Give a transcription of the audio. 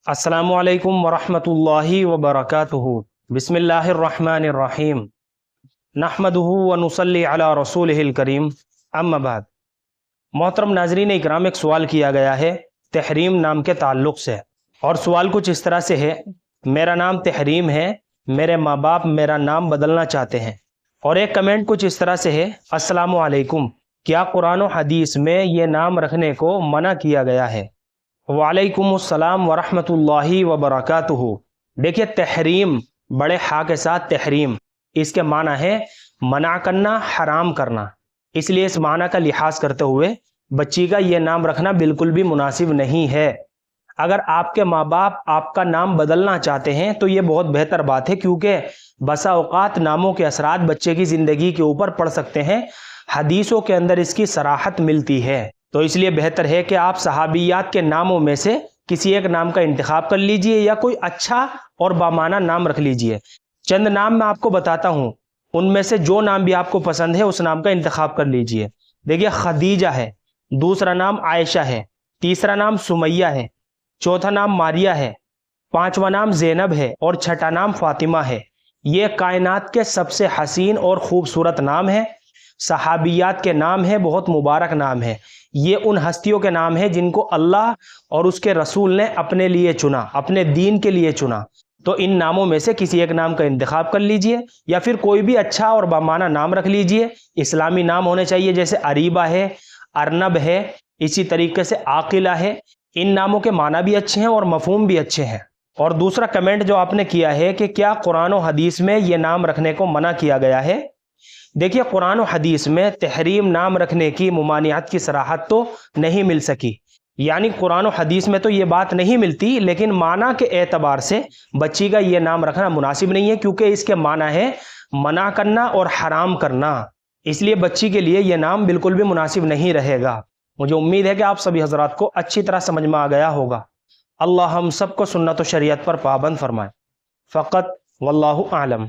السلام علیکم ورحمۃ اللہ وبرکاتہ۔ بسم اللہ الرحمن الرحیم، نحمدہ ونصلی علی رسولہ الکریم، اما بعد۔ محترم ناظرین اکرام، ایک سوال کیا گیا ہے تحریم نام کے تعلق سے، اور سوال کچھ اس طرح سے ہے: میرا نام تحریم ہے، میرے ماں باپ میرا نام بدلنا چاہتے ہیں۔ اور ایک کمنٹ کچھ اس طرح سے ہے: السلام علیکم، کیا قرآن و حدیث میں یہ نام رکھنے کو منع کیا گیا ہے؟ وعلیکم السلام ورحمۃ اللہ وبرکاتہ۔ دیکھیے، تحریم بڑے ہا کے ساتھ تحریم، اس کے معنی ہے منع کرنا، حرام کرنا۔ اس لیے اس معنی کا لحاظ کرتے ہوئے بچی کا یہ نام رکھنا بالکل بھی مناسب نہیں ہے۔ اگر آپ کے ماں باپ آپ کا نام بدلنا چاہتے ہیں تو یہ بہت بہتر بات ہے، کیونکہ بسا اوقات ناموں کے اثرات بچے کی زندگی کے اوپر پڑ سکتے ہیں۔ حدیثوں کے اندر اس کی صراحت ملتی ہے، تو اس لیے بہتر ہے کہ آپ صحابیات کے ناموں میں سے کسی ایک نام کا انتخاب کر لیجئے، یا کوئی اچھا اور بامعنی نام رکھ لیجئے۔ چند نام میں آپ کو بتاتا ہوں، ان میں سے جو نام بھی آپ کو پسند ہے اس نام کا انتخاب کر لیجئے۔ دیکھیے، خدیجہ ہے، دوسرا نام عائشہ ہے، تیسرا نام سمیہ ہے، چوتھا نام ماریہ ہے، پانچواں نام زینب ہے، اور چھٹا نام فاطمہ ہے۔ یہ کائنات کے سب سے حسین اور خوبصورت نام ہے، صحابیات کے نام ہے، بہت مبارک نام ہے۔ یہ ان ہستیوں کے نام ہیں جن کو اللہ اور اس کے رسول نے اپنے لیے چنا، اپنے دین کے لیے چنا۔ تو ان ناموں میں سے کسی ایک نام کا انتخاب کر لیجئے، یا پھر کوئی بھی اچھا اور بامعنی نام رکھ لیجئے۔ اسلامی نام ہونے چاہیے، جیسے اریبہ ہے، ارنب ہے، اسی طریقے سے عاقلہ ہے۔ ان ناموں کے معنی بھی اچھے ہیں اور مفہوم بھی اچھے ہیں۔ اور دوسرا کمنٹ جو آپ نے کیا ہے کہ کیا قرآن و حدیث میں یہ نام رکھنے کو منع کیا گیا ہے؟ دیکھیے، قرآن و حدیث میں تحریم نام رکھنے کی ممانعت کی صراحت تو نہیں مل سکی، یعنی قرآن و حدیث میں تو یہ بات نہیں ملتی، لیکن معنی کے اعتبار سے بچی کا یہ نام رکھنا مناسب نہیں ہے، کیونکہ اس کے معنی ہے منع کرنا اور حرام کرنا۔ اس لیے بچی کے لیے یہ نام بالکل بھی مناسب نہیں رہے گا۔ مجھے امید ہے کہ آپ سبھی حضرات کو اچھی طرح سمجھ میں آ گیا ہوگا۔ اللہ ہم سب کو سنت و شریعت پر پابند فرمائے۔ فقط واللہ اعلم۔